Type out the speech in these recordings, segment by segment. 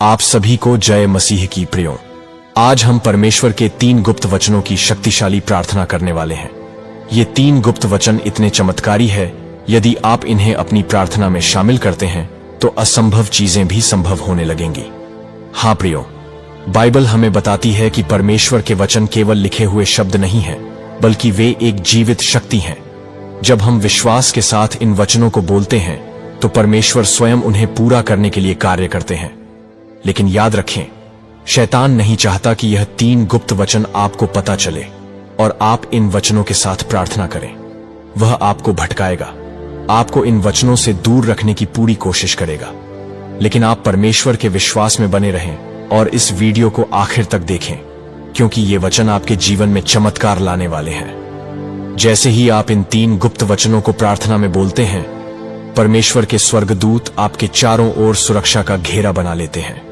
आप सभी को जय मसीह की प्रियो। आज हम परमेश्वर के 3 गुप्त वचनों की शक्तिशाली प्रार्थना करने वाले हैं। ये 3 गुप्त वचन इतने चमत्कारी है, यदि आप इन्हें अपनी प्रार्थना में शामिल करते हैं तो असंभव चीजें भी संभव होने लगेंगी। हाँ प्रियो, बाइबल हमें बताती है कि परमेश्वर के वचन केवल लिखे हुए शब्द नहीं हैं, बल्कि वे एक जीवित शक्ति हैं। जब हम विश्वास के साथ इन वचनों को बोलते हैं तो परमेश्वर स्वयं उन्हें पूरा करने के लिए कार्य करते हैं। लेकिन याद रखें, शैतान नहीं चाहता कि यह 3 गुप्त वचन आपको पता चले और आप इन वचनों के साथ प्रार्थना करें। वह आपको भटकाएगा, आपको इन वचनों से दूर रखने की पूरी कोशिश करेगा। लेकिन आप परमेश्वर के विश्वास में बने रहें और इस वीडियो को आखिर तक देखें, क्योंकि ये वचन आपके जीवन में चमत्कार लाने वाले हैं। जैसे ही आप इन 3 गुप्त वचनों को प्रार्थना में बोलते हैं, परमेश्वर के स्वर्गदूत आपके चारों ओर सुरक्षा का घेरा बना लेते हैं।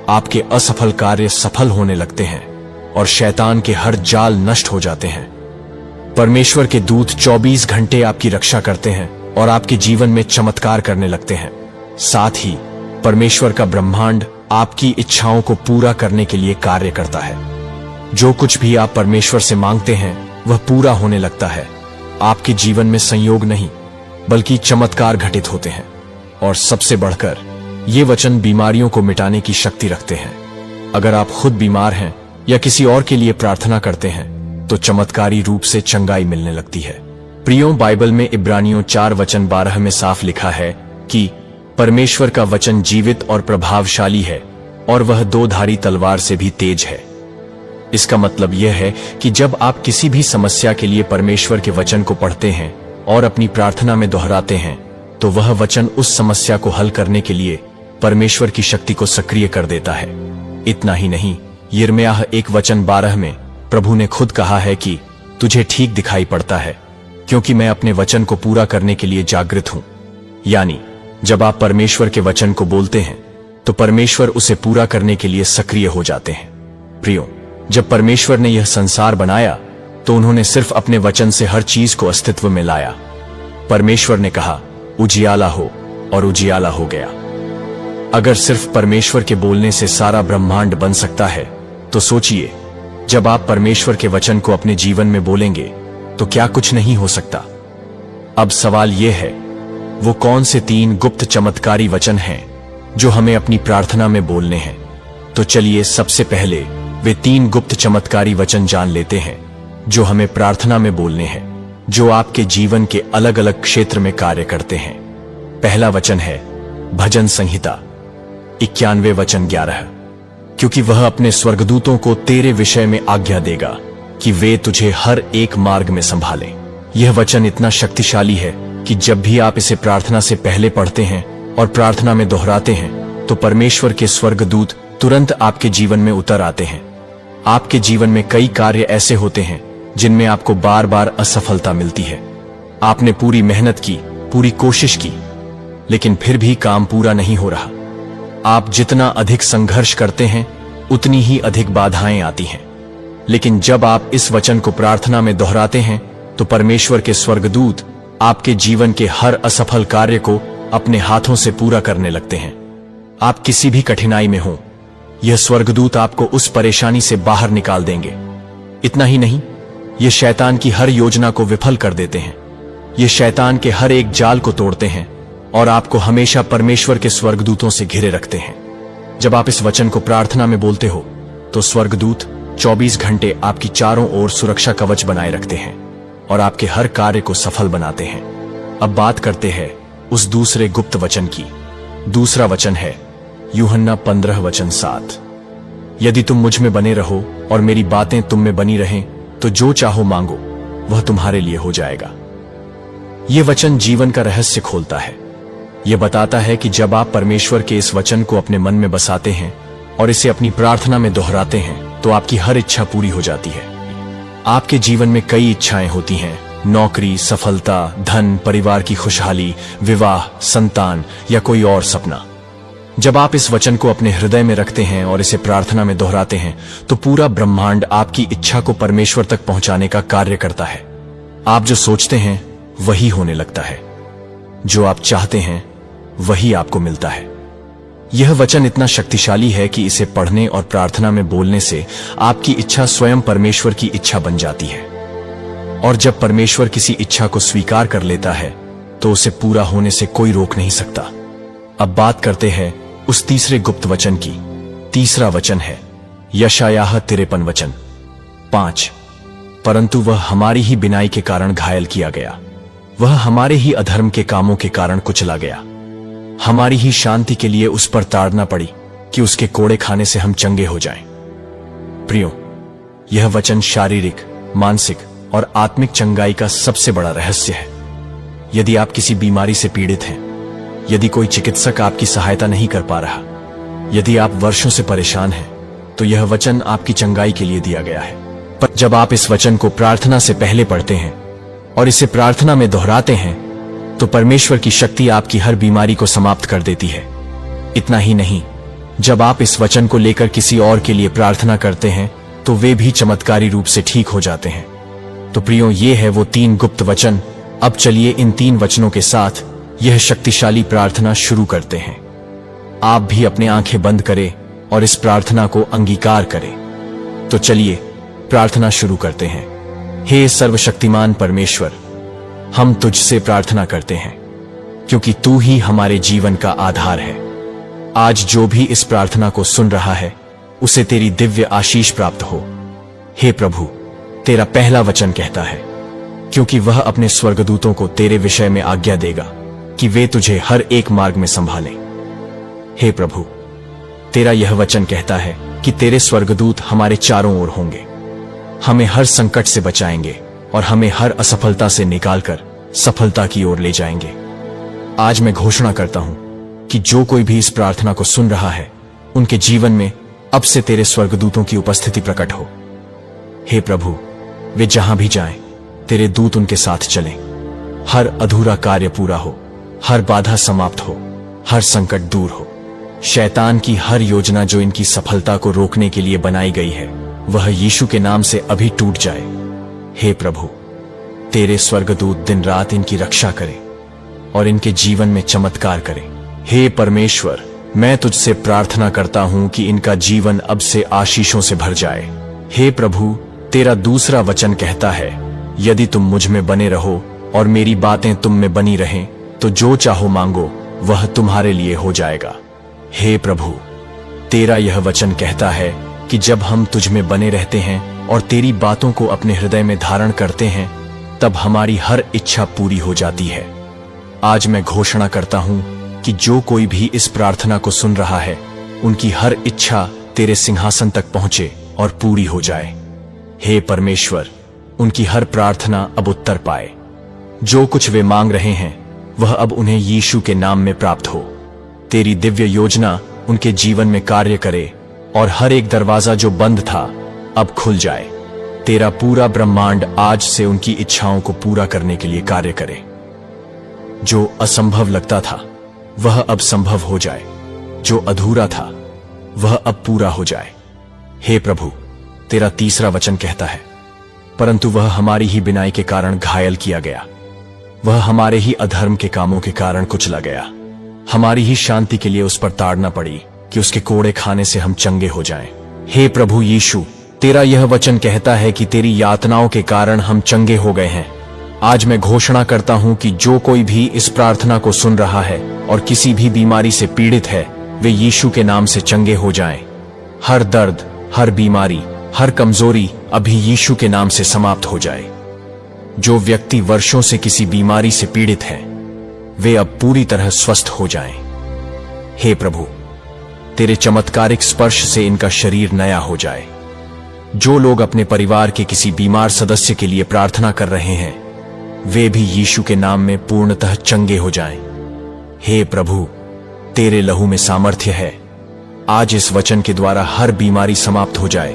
आपके असफल कार्य सफल होने लगते हैं और शैतान के हर जाल नष्ट हो जाते हैं। परमेश्वर के दूत 24 घंटे आपकी रक्षा करते हैं और आपके जीवन में चमत्कार करने लगते हैं। साथ ही परमेश्वर का ब्रह्मांड आपकी इच्छाओं को पूरा करने के लिए कार्य करता है। जो कुछ भी आप परमेश्वर से मांगते हैं वह पूरा होने लगता है। आपके जीवन में संयोग नहीं बल्कि चमत्कार घटित होते हैं। और सबसे बढ़कर ये वचन बीमारियों को मिटाने की शक्ति रखते हैं। अगर आप खुद बीमार हैं या किसी और के लिए प्रार्थना करते हैं तो चमत्कारी रूप से चंगाई मिलने लगती है। प्रियो, बाइबल में इब्रानियों 4:12 में साफ लिखा है कि परमेश्वर का वचन जीवित और प्रभावशाली है और वह 2-धारी तलवार से भी तेज है। इसका मतलब यह है कि जब आप किसी भी समस्या के लिए परमेश्वर के वचन को पढ़ते हैं और अपनी प्रार्थना में दोहराते हैं तो वह वचन उस समस्या को हल करने के लिए परमेश्वर की शक्ति को सक्रिय कर देता है। इतना ही नहीं, यिर्मयाह 1:12 में प्रभु ने खुद कहा है कि तुझे ठीक दिखाई पड़ता है, क्योंकि मैं अपने वचन को पूरा करने के लिए जागृत हूं। यानी जब आप परमेश्वर के वचन को बोलते हैं तो परमेश्वर उसे पूरा करने के लिए सक्रिय हो जाते हैं। प्रियो, जब परमेश्वर ने यह संसार बनाया तो उन्होंने सिर्फ अपने वचन से हर चीज को अस्तित्व में लाया। परमेश्वर ने कहा उजियाला हो और उजियाला हो गया। अगर सिर्फ परमेश्वर के बोलने से सारा ब्रह्मांड बन सकता है तो सोचिए, जब आप परमेश्वर के वचन को अपने जीवन में बोलेंगे तो क्या कुछ नहीं हो सकता। अब सवाल यह है, वो कौन से 3 गुप्त चमत्कारी वचन हैं जो हमें अपनी प्रार्थना में बोलने हैं? तो चलिए सबसे पहले वे 3 गुप्त चमत्कारी वचन जान लेते हैं जो हमें प्रार्थना में बोलने हैं, जो आपके जीवन के अलग अलग क्षेत्र में कार्य करते हैं। पहला वचन है भजन संहिता 91:11, क्योंकि वह अपने स्वर्गदूतों को तेरे विषय में आज्ञा देगा कि वे तुझे हर एक मार्ग में संभालें। यह वचन इतना शक्तिशाली है कि जब भी आप इसे प्रार्थना से पहले पढ़ते हैं और प्रार्थना में दोहराते हैं तो परमेश्वर के स्वर्गदूत तुरंत आपके जीवन में उतर आते हैं। आपके जीवन में कई कार्य ऐसे होते हैं जिनमें आपको बार बार असफलता मिलती है। आपने पूरी मेहनत की, पूरी कोशिश की, लेकिन फिर भी काम पूरा नहीं हो रहा। आप जितना अधिक संघर्ष करते हैं उतनी ही अधिक बाधाएं आती हैं। लेकिन जब आप इस वचन को प्रार्थना में दोहराते हैं तो परमेश्वर के स्वर्गदूत आपके जीवन के हर असफल कार्य को अपने हाथों से पूरा करने लगते हैं। आप किसी भी कठिनाई में हो, यह स्वर्गदूत आपको उस परेशानी से बाहर निकाल देंगे। इतना ही नहीं, ये शैतान की हर योजना को विफल कर देते हैं। ये शैतान के हर एक जाल को तोड़ते हैं और आपको हमेशा परमेश्वर के स्वर्गदूतों से घिरे रखते हैं। जब आप इस वचन को प्रार्थना में बोलते हो तो स्वर्गदूत 24 घंटे आपकी चारों ओर सुरक्षा कवच बनाए रखते हैं और आपके हर कार्य को सफल बनाते हैं। अब बात करते हैं उस दूसरे गुप्त वचन की। दूसरा वचन है यूहन्ना 15:7, यदि तुम मुझ में बने रहो और मेरी बातें तुम में बनी रहें तो जो चाहो मांगो वह तुम्हारे लिए हो जाएगा। यह वचन जीवन का रहस्य खोलता है। यह बताता है कि जब आप परमेश्वर के इस वचन को अपने मन में बसाते हैं और इसे अपनी प्रार्थना में दोहराते हैं तो आपकी हर इच्छा पूरी हो जाती है। आपके जीवन में कई इच्छाएं होती हैं, नौकरी, सफलता, धन, परिवार की खुशहाली, विवाह, संतान या कोई और सपना। जब आप इस वचन को अपने हृदय में रखते हैं और इसे प्रार्थना में दोहराते हैं तो पूरा ब्रह्मांड आपकी इच्छा को परमेश्वर तक पहुंचाने का कार्य करता है। आप जो सोचते हैं वही होने लगता है, जो आप चाहते हैं वही आपको मिलता है। यह वचन इतना शक्तिशाली है कि इसे पढ़ने और प्रार्थना में बोलने से आपकी इच्छा स्वयं परमेश्वर की इच्छा बन जाती है। और जब परमेश्वर किसी इच्छा को स्वीकार कर लेता है तो उसे पूरा होने से कोई रोक नहीं सकता। अब बात करते हैं उस तीसरे गुप्त वचन की। तीसरा वचन है यशायाह 53 वचन 5। परंतु वह हमारी ही बिनाई के कारण घायल किया गया, वह हमारे ही अधर्म के कामों के कारण कुचला गया। हमारी ही शांति के लिए उस पर ताड़ना पड़ी कि उसके कोड़े खाने से हम चंगे हो जाएं। प्रियो, यह वचन शारीरिक, मानसिक और आत्मिक चंगाई का सबसे बड़ा रहस्य है। यदि आप किसी बीमारी से पीड़ित हैं, यदि कोई चिकित्सक आपकी सहायता नहीं कर पा रहा, यदि आप वर्षों से परेशान हैं, तो यह वचन आपकी चंगाई के लिए दिया गया है। पर जब आप इस वचन को प्रार्थना से पहले पढ़ते हैं और इसे प्रार्थना में दोहराते हैं, तो परमेश्वर की शक्ति आपकी हर बीमारी को समाप्त कर देती है। इतना ही नहीं, जब आप इस वचन को लेकर किसी और के लिए प्रार्थना करते हैं तो वे भी चमत्कारी रूप से ठीक हो जाते हैं। तो प्रियो, ये है वो 3 गुप्त वचन। अब चलिए इन 3 वचनों के साथ यह शक्तिशाली प्रार्थना शुरू करते हैं। आप भी अपने आंखें बंद करें और इस प्रार्थना को अंगीकार करें। तो चलिए प्रार्थना शुरू करते हैं। हे सर्वशक्तिमान परमेश्वर, हम तुझसे प्रार्थना करते हैं क्योंकि तू ही हमारे जीवन का आधार है। आज जो भी इस प्रार्थना को सुन रहा है उसे तेरी दिव्य आशीष प्राप्त हो। हे प्रभु, तेरा पहला वचन कहता है क्योंकि वह अपने स्वर्गदूतों को तेरे विषय में आज्ञा देगा कि वे तुझे हर एक मार्ग में संभालें। हे प्रभु, तेरा यह वचन कहता है कि तेरे स्वर्गदूत हमारे चारों ओर होंगे, हमें हर संकट से बचाएंगे और हमें हर असफलता से निकालकर सफलता की ओर ले जाएंगे। आज मैं घोषणा करता हूं कि जो कोई भी इस प्रार्थना को सुन रहा है, उनके जीवन में अब से तेरे स्वर्गदूतों की उपस्थिति प्रकट हो। हे प्रभु, वे जहां भी जाएं, तेरे दूत उनके साथ चलें। हर अधूरा कार्य पूरा हो, हर बाधा समाप्त हो, हर संकट दूर हो। शैतान की हर योजना जो इनकी सफलता को रोकने के लिए बनाई गई है, वह यीशु के नाम से अभी टूट जाए। हे प्रभु, तेरे स्वर्गदूत दिन रात इनकी रक्षा करें और इनके जीवन में चमत्कार करें। हे परमेश्वर, मैं तुझसे प्रार्थना करता हूं कि इनका जीवन अब से आशीषों से भर जाए। हे प्रभु, तेरा दूसरा वचन कहता है, यदि तुम मुझ में बने रहो और मेरी बातें तुम में बनी रहें, तो जो चाहो मांगो वह तुम्हारे लिए हो जाएगा। हे प्रभु, तेरा यह वचन कहता है कि जब हम तुझ में बने रहते हैं और तेरी बातों को अपने हृदय में धारण करते हैं, तब हमारी हर इच्छा पूरी हो जाती है। आज मैं घोषणा करता हूं कि जो कोई भी इस प्रार्थना को सुन रहा है, उनकी हर इच्छा तेरे सिंहासन तक पहुंचे और पूरी हो जाए। हे परमेश्वर, उनकी हर प्रार्थना अब उत्तर पाए। जो कुछ वे मांग रहे हैं वह अब उन्हें यीशु के नाम में प्राप्त हो। तेरी दिव्य योजना उनके जीवन में कार्य करे और हर एक दरवाजा जो बंद था अब खुल जाए। तेरा पूरा ब्रह्मांड आज से उनकी इच्छाओं को पूरा करने के लिए कार्य करे। जो असंभव लगता था वह अब संभव हो जाए, जो अधूरा था वह अब पूरा हो जाए। हे प्रभु, तेरा तीसरा वचन कहता है, परंतु वह हमारी ही बिनाई के कारण घायल किया गया, वह हमारे ही अधर्म के कामों के कारण कुचला गया। हमारी ही शांति के लिए उस पर ताड़ना पड़ी कि उसके कोड़े खाने से हम चंगे हो जाएं। हे प्रभु यीशु, तेरा यह वचन कहता है कि तेरी यातनाओं के कारण हम चंगे हो गए हैं। आज मैं घोषणा करता हूं कि जो कोई भी इस प्रार्थना को सुन रहा है और किसी भी बीमारी से पीड़ित है, वे यीशु के नाम से चंगे हो जाएं। हर दर्द, हर बीमारी, हर कमजोरी अभी यीशु के नाम से समाप्त हो जाए। जो व्यक्ति वर्षों से किसी बीमारी से पीड़ित है, वे अब पूरी तरह स्वस्थ हो जाएं। हे प्रभु, तेरे चमत्कारिक स्पर्श से इनका शरीर नया हो जाए। जो लोग अपने परिवार के किसी बीमार सदस्य के लिए प्रार्थना कर रहे हैं, वे भी यीशु के नाम में पूर्णतः चंगे हो जाएं। हे प्रभु, तेरे लहू में सामर्थ्य है। आज इस वचन के द्वारा हर बीमारी समाप्त हो जाए।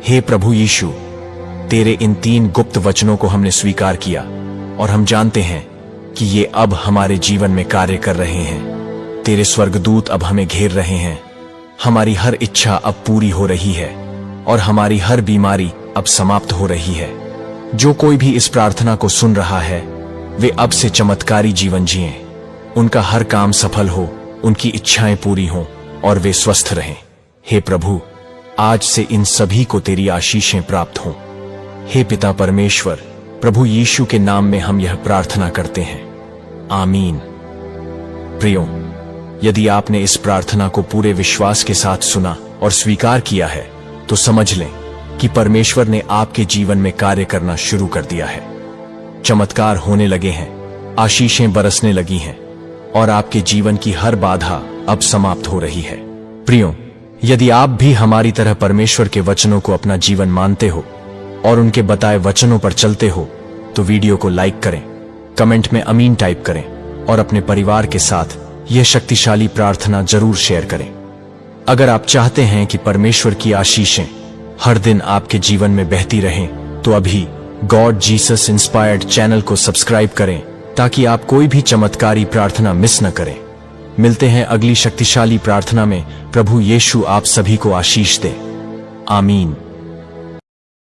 हे प्रभु यीशु, तेरे इन 3 गुप्त वचनों को हमने स्वीकार किया और हम जानते हैं कि ये अब हमारे जीवन में कार्य कर रहे हैं। तेरे स्वर्गदूत अब हमें घेर रहे हैं। हमारी हर इच्छा अब पूरी हो रही है और हमारी हर बीमारी अब समाप्त हो रही है। जो कोई भी इस प्रार्थना को सुन रहा है, वे अब से चमत्कारी जीवन जिएं। उनका हर काम सफल हो उनकी इच्छाएं पूरी हों और वे स्वस्थ रहें। हे प्रभु, आज से इन सभी को तेरी आशीषें प्राप्त हों। हे पिता परमेश्वर, प्रभु यीशु के नाम में हम यह प्रार्थना करते हैं, आमीन। प्रियो, यदि आपने इस प्रार्थना को पूरे विश्वास के साथ सुना और स्वीकार किया है तो समझ लें कि परमेश्वर ने आपके जीवन में कार्य करना शुरू कर दिया है। चमत्कार होने लगे हैं, आशीषें बरसने लगी हैं और आपके जीवन की हर बाधा अब समाप्त हो रही है। प्रियो, यदि आप भी हमारी तरह परमेश्वर के वचनों को अपना जीवन मानते हो और उनके बताए वचनों पर चलते हो तो वीडियो को लाइक करें, कमेंट में आमीन टाइप करें और अपने परिवार के साथ यह शक्तिशाली प्रार्थना जरूर शेयर करें। अगर आप चाहते हैं कि परमेश्वर की आशीषें हर दिन आपके जीवन में बहती रहें तो अभी गॉड जीसस इंस्पायर्ड चैनल को सब्सक्राइब करें ताकि आप कोई भी चमत्कारी प्रार्थना मिस न करें। मिलते हैं अगली शक्तिशाली प्रार्थना में। प्रभु यीशु आप सभी को आशीष दे, आमीन।